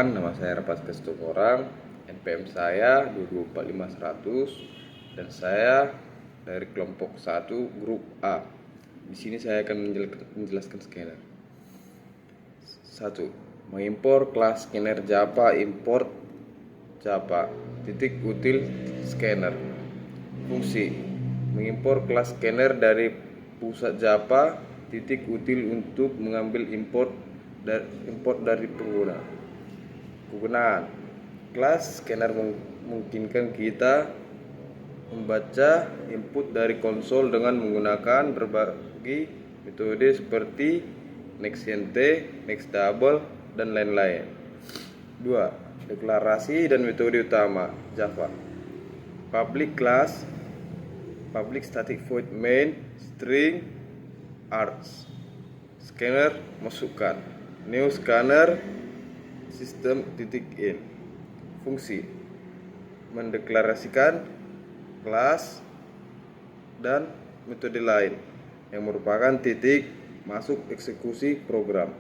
perkenalkan, nama saya Rapat Kestukorang, NPM saya 2245100 dan saya dari kelompok 1 grup A. Di sini saya akan menjelaskan scanner. 1. Mengimpor kelas scanner Java, import Java titik util scanner. Fungsi: mengimpor kelas scanner dari pusat Java titik util untuk mengambil import dari pengguna. Kegunaan: kelas scanner memungkinkan kita membaca input dari konsol dengan menggunakan berbagai metode seperti NextNT, NextDouble, dan lain-lain. 2. Deklarasi dan metode utama Java. Public class, public static void main, string, args. Scanner masukkan, new scanner, system.in. Fungsi: mendeklarasikan kelas dan metode lain yang merupakan titik masuk eksekusi program.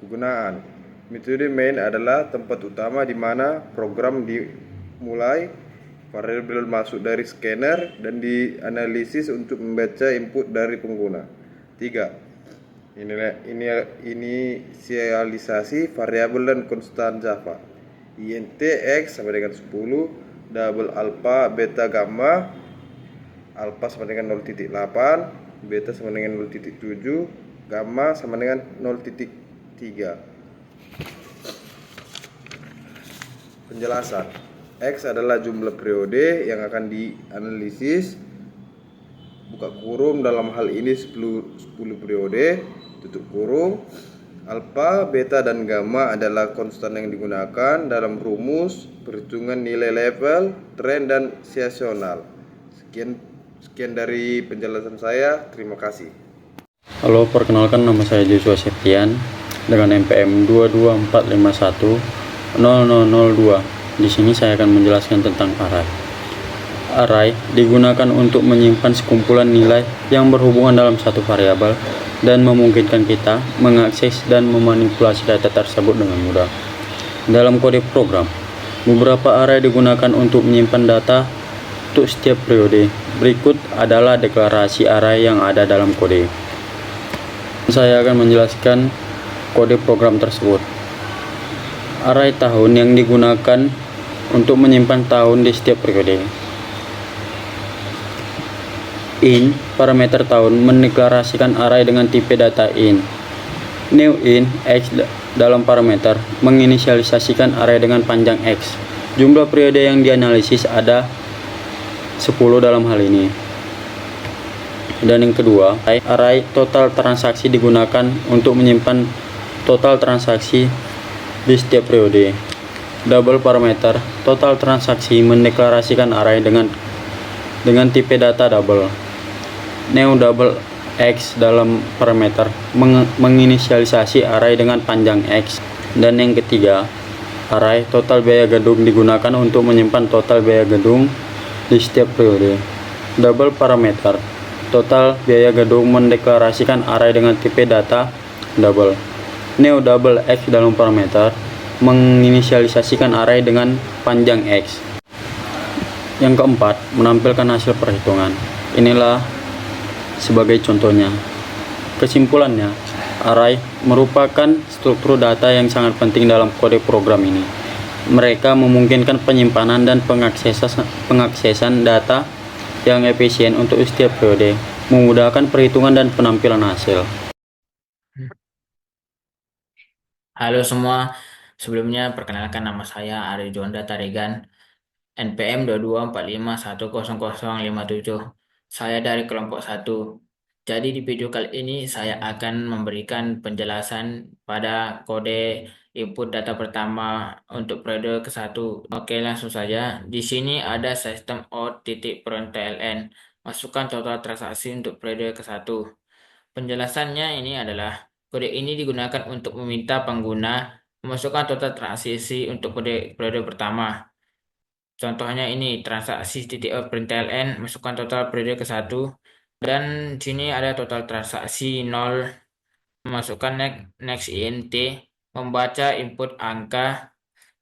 Kegunaan: metode main adalah tempat utama di mana program dimulai, variabel masuk dari scanner, dan dianalisis untuk membaca input dari pengguna. 3. Inisialisasi variabel dan konstan Java. int x sama dengan 10, double alpha, beta, gamma. Alpha sama dengan 0.8, beta sama dengan 0.7, gamma sama dengan 0.3. Penjelasan: X adalah jumlah periode yang akan dianalisis, buka kurung, dalam hal ini 10 periode, tutup kurung. Alpha, beta, dan gamma adalah konstan yang digunakan dalam rumus perhitungan nilai level, tren, dan seasonal. Sekian dari penjelasan saya. Terima kasih. Halo, perkenalkan, nama saya Joshua Septian dengan NPM 224510002. Di sini saya akan menjelaskan tentang array. Array digunakan untuk menyimpan sekumpulan nilai yang berhubungan dalam satu variabel dan memungkinkan kita mengakses dan memanipulasi data tersebut dengan mudah. Dalam kode program, beberapa array digunakan untuk menyimpan data untuk setiap periode. Berikut adalah deklarasi array yang ada dalam kode. Saya akan menjelaskan kode program tersebut. Array tahun yang digunakan untuk menyimpan tahun di setiap periode. Int parameter tahun mendeklarasikan array dengan tipe data int. New int x dalam parameter menginisialisasikan array dengan panjang x. Jumlah periode yang dianalisis ada 10 dalam hal ini. Dan yang kedua, array total transaksi digunakan untuk menyimpan total transaksi di setiap periode. Double parameter total transaksi mendeklarasikan array dengan tipe data double. New double x dalam parameter menginisialisasi array dengan panjang x. Dan yang ketiga, array total biaya gedung digunakan untuk menyimpan total biaya gedung di setiap periode. Double parameter total biaya gedung mendeklarasikan array dengan tipe data double. New double x dalam parameter menginisialisasikan array dengan panjang x. Yang keempat, menampilkan hasil perhitungan. Inilah sebagai contohnya. Kesimpulannya, array merupakan struktur data yang sangat penting dalam kode program ini. Mereka memungkinkan penyimpanan dan pengaksesan data yang efisien untuk setiap periode, memudahkan perhitungan dan penampilan hasil. Halo semua, sebelumnya perkenalkan, nama saya Ari Jonda Tarigan, NPM 224510057. Saya dari kelompok 1. Jadi di video kali ini saya akan memberikan penjelasan pada kode input data pertama untuk periode ke-1. Oke, langsung saja. Di sini ada sistem out.println. Masukkan total transaksi untuk periode ke-1. Penjelasannya ini adalah kode ini digunakan untuk meminta pengguna memasukkan total transaksi untuk periode pertama. Contohnya ini transaksi .println, masukkan total periode ke-1, dan sini ada total transaksi 0, memasukkan next int, membaca input angka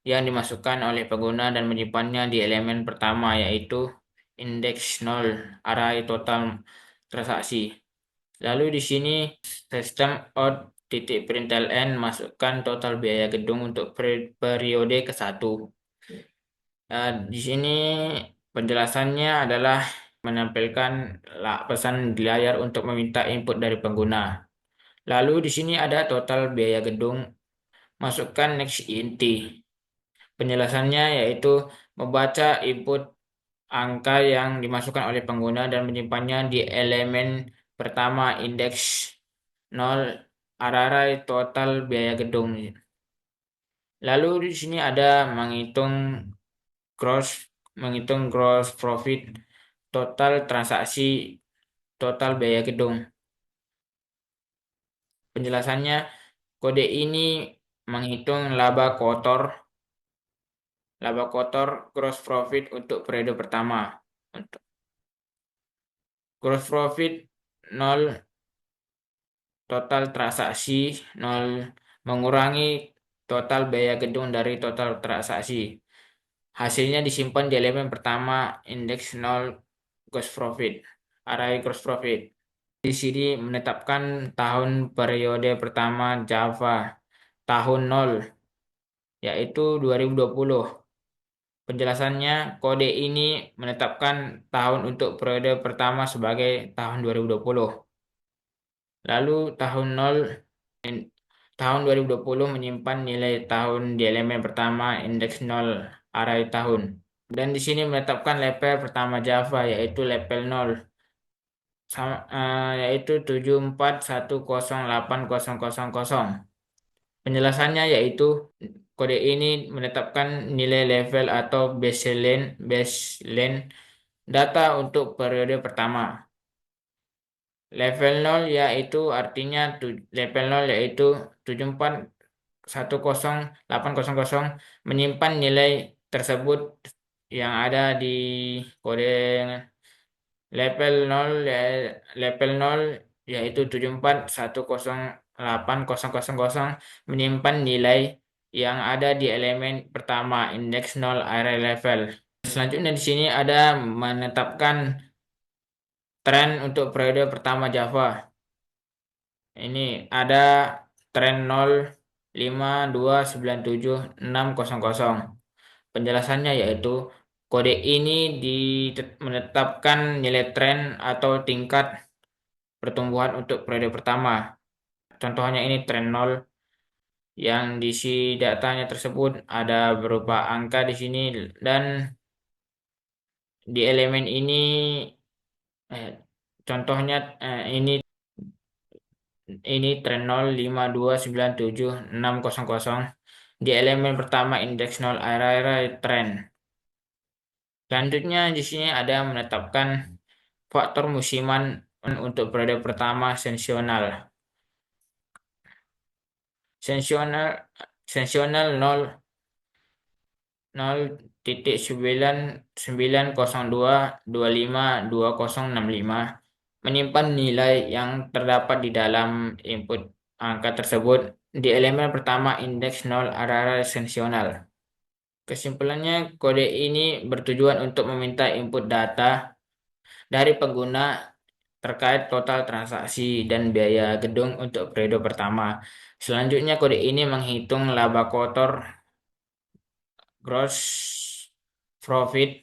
yang dimasukkan oleh pengguna dan menyimpannya di elemen pertama, yaitu indeks 0 array total transaksi. Lalu di sini sistem out titik println masukkan total biaya gedung untuk periode ke-1. Di sini penjelasannya adalah menampilkan pesan di layar untuk meminta input dari pengguna. Lalu di sini ada total biaya gedung, masukkan next int. Penjelasannya yaitu membaca input angka yang dimasukkan oleh pengguna dan menyimpannya di elemen pertama indeks 0 array total biaya gedung. Lalu di sini ada menghitung gross profit, total transaksi, total biaya gedung. Penjelasannya, kode ini menghitung laba kotor gross profit untuk periode pertama. Untuk gross profit 0, total transaksi 0, mengurangi total biaya gedung dari total transaksi. Hasilnya disimpan di elemen pertama indeks 0 gross profit, array gross profit. Di sini menetapkan tahun periode pertama Java tahun 0, yaitu 2020. Penjelasannya, kode ini menetapkan tahun untuk periode pertama sebagai tahun 2020. Lalu tahun 2020 menyimpan nilai tahun di elemen pertama indeks 0 array tahun. Dan di sini menetapkan level pertama Java, yaitu level 0, yaitu 74108000. Penjelasannya yaitu kode ini menetapkan nilai level atau baseline data untuk periode pertama. Level 0 yaitu artinya level 0 yaitu 74108000 menyimpan nilai tersebut yang ada di kode level 0 yaitu 74108000 menyimpan nilai yang ada di elemen pertama indeks 0 array level. Selanjutnya di sini ada menetapkan tren untuk periode pertama Java. Ini ada tren 0, 5, 2, 9, 7, 6, 0, 0. Penjelasannya yaitu kode ini menetapkan nilai tren atau tingkat pertumbuhan untuk periode pertama. Contohnya ini tren 0 yang diisi datanya tersebut ada berupa angka di sini, dan di elemen ini contohnya ini tren 0, 5, 2, 9, 7, 6, 0, 0. Di elemen pertama indeks 0 array trend. Selanjutnya di sini ada menetapkan faktor musiman untuk periode pertama seasonal. Seasonal 0.9902252065 menyimpan nilai yang terdapat di dalam input angka tersebut di elemen pertama indeks 0 array seasonal. Kesimpulannya, kode ini bertujuan untuk meminta input data dari pengguna terkait total transaksi dan biaya gedung untuk periode pertama. Selanjutnya, kode ini menghitung laba kotor, gross profit,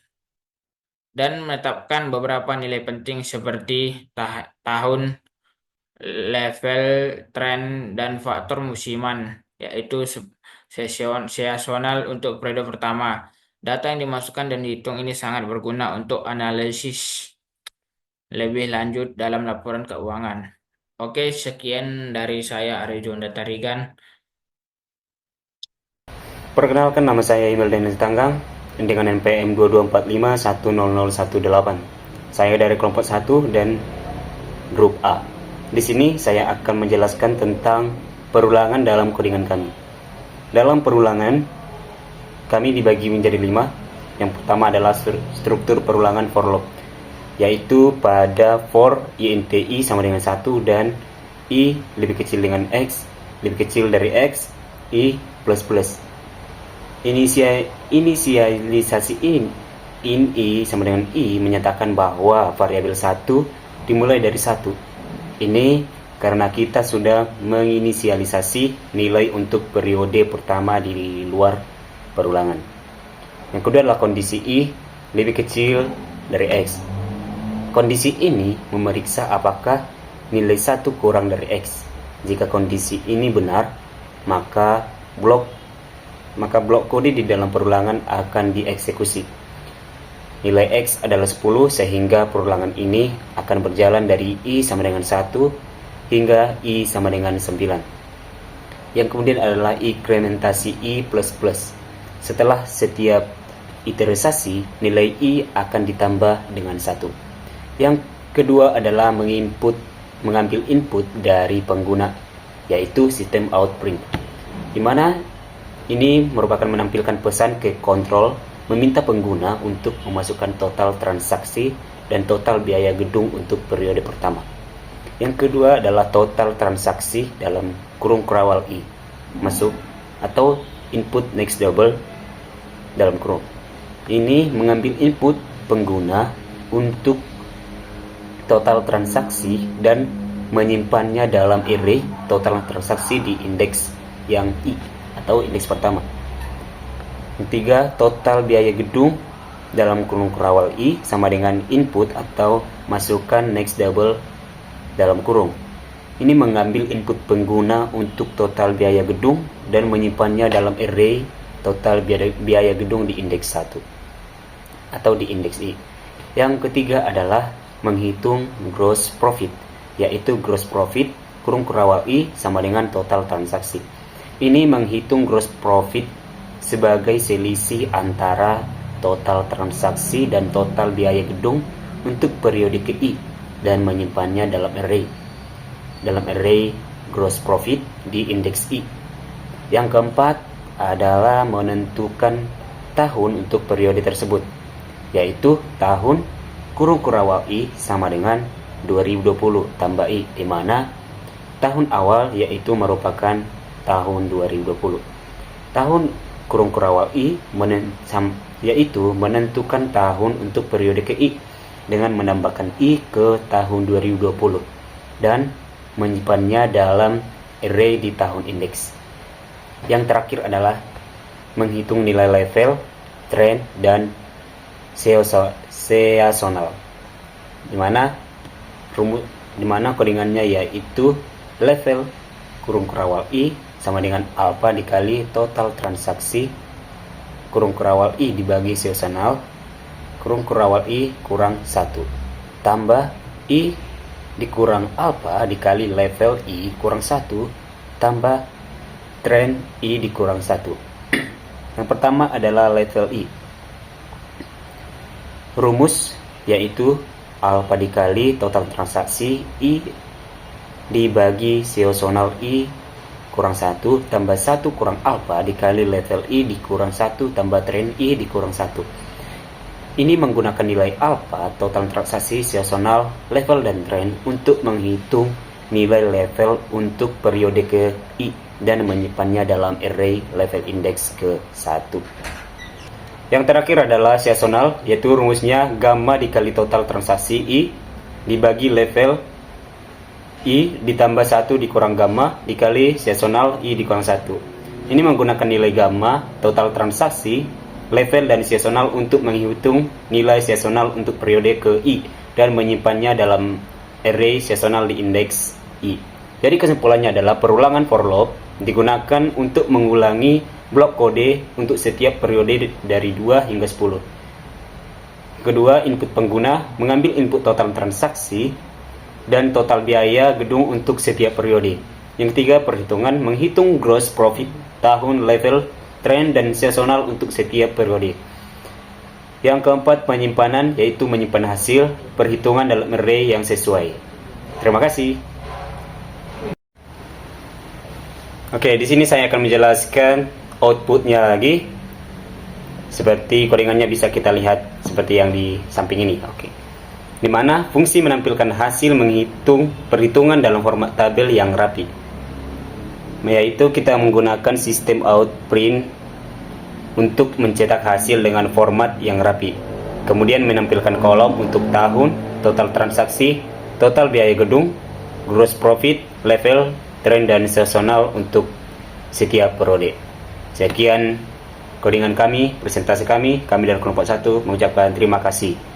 dan menetapkan beberapa nilai penting seperti tahun, level, tren, dan faktor musiman, yaitu seasonal untuk periode pertama. Data yang dimasukkan dan dihitung ini sangat berguna untuk analisis lebih lanjut dalam laporan keuangan. Oke, sekian dari saya Arjun Datarigan. Perkenalkan, nama saya Emil Dennis Tanggang dengan NPM 2245100118. Saya dari kelompok 1 dan grup A. Di sini saya akan menjelaskan tentang perulangan dalam codingan kami. Dalam perulangan, kami dibagi menjadi 5. Yang pertama adalah struktur perulangan for loop, yaitu pada for INTI sama dengan 1 dan I lebih kecil dengan X, lebih kecil dari X, I plus plus. Inisialisasi in I sama dengan I menyatakan bahwa variabel 1 dimulai dari 1. Ini karena kita sudah menginisialisasi nilai untuk periode pertama di luar perulangan. Yang kedua adalah kondisi I lebih kecil dari X. Kondisi ini memeriksa apakah nilai 1 kurang dari X. Jika kondisi ini benar, maka blok kode di dalam perulangan akan dieksekusi. Nilai X adalah 10 sehingga perulangan ini akan berjalan dari I sama dengan 1 hingga I sama dengan 9. Yang kemudian adalah inkrementasi I++. Setelah setiap iterisasi, nilai I akan ditambah dengan 1. Yang kedua adalah mengambil input dari pengguna, yaitu sistem outprint, di mana ini merupakan menampilkan pesan ke kontrol meminta pengguna untuk memasukkan total transaksi dan total biaya gedung untuk periode pertama. Yang kedua adalah total transaksi dalam kurung kerawal I masuk atau input next double dalam kurung. Ini mengambil input pengguna untuk total transaksi dan menyimpannya dalam array total transaksi di indeks yang I atau indeks pertama. Yang ketiga, total biaya gedung dalam kurung kerawal I sama dengan input atau masukkan next double dalam kurung. Ini mengambil input pengguna untuk total biaya gedung dan menyimpannya dalam array total biaya gedung di indeks 1 atau di indeks I. Yang ketiga adalah menghitung gross profit, yaitu gross profit kurung kerawal I sama dengan total transaksi. Ini menghitung gross profit sebagai selisih antara total transaksi dan total biaya gedung untuk periode ke I dan menyimpannya dalam array gross profit di indeks I. Yang keempat adalah menentukan tahun untuk periode tersebut, yaitu tahun kurung kerawal I sama dengan 2020 tambah I, di mana tahun awal yaitu merupakan tahun 2020. Tahun kurung kerawal I yaitu menentukan tahun untuk periode ke I dengan menambahkan I ke tahun 2020 dan menyimpannya dalam array di tahun indeks. Yang terakhir adalah menghitung nilai level, trend, dan seasonal, di mana codingannya yaitu level kurung kerawal I sama dengan alpha dikali total transaksi kurung kerawal I dibagi seasonal kurung kerawal I kurang 1 tambah I dikurang alpha dikali level I kurang 1 tambah trend I dikurang 1. Yang pertama adalah level I. Rumus yaitu alpha dikali total transaksi I dibagi seasonal I kurang 1 tambah 1 kurang alpha dikali level I dikurang 1 tambah trend I dikurang 1. Ini menggunakan nilai alpha, total transaksi, seasonal, level, dan trend untuk menghitung nilai level untuk periode ke I dan menyimpannya dalam array level index ke 1. Yang terakhir adalah seasonal, yaitu rumusnya gamma dikali total transaksi I dibagi level I ditambah 1 dikurang gamma dikali seasonal I dikurang 1. Ini menggunakan nilai gamma, total transaksi, level, dan seasonal untuk menghitung nilai seasonal untuk periode ke I dan menyimpannya dalam array seasonal di indeks I. Jadi kesimpulannya adalah perulangan for loop digunakan untuk mengulangi blok kode untuk setiap periode dari 2 hingga 10. Kedua, input pengguna mengambil input total transaksi dan total biaya gedung untuk setiap periode. Yang ketiga, perhitungan menghitung gross profit, tahun, level, trend, dan seasonal untuk setiap periode. Yang keempat, penyimpanan, yaitu menyimpan hasil perhitungan dalam array yang sesuai. Terima kasih. Oke, di sini saya akan menjelaskan outputnya lagi. Seperti codingannya bisa kita lihat seperti yang di samping ini. Oke. Di mana fungsi menampilkan hasil menghitung perhitungan dalam format tabel yang rapi, yaitu kita menggunakan sistem outprint untuk mencetak hasil dengan format yang rapi. Kemudian menampilkan kolom untuk tahun, total transaksi, total biaya gedung, gross profit, level, tren, dan seasonal untuk setiap periode. Sekian codingan kami, presentasi kami dari kelompok 1 mengucapkan terima kasih.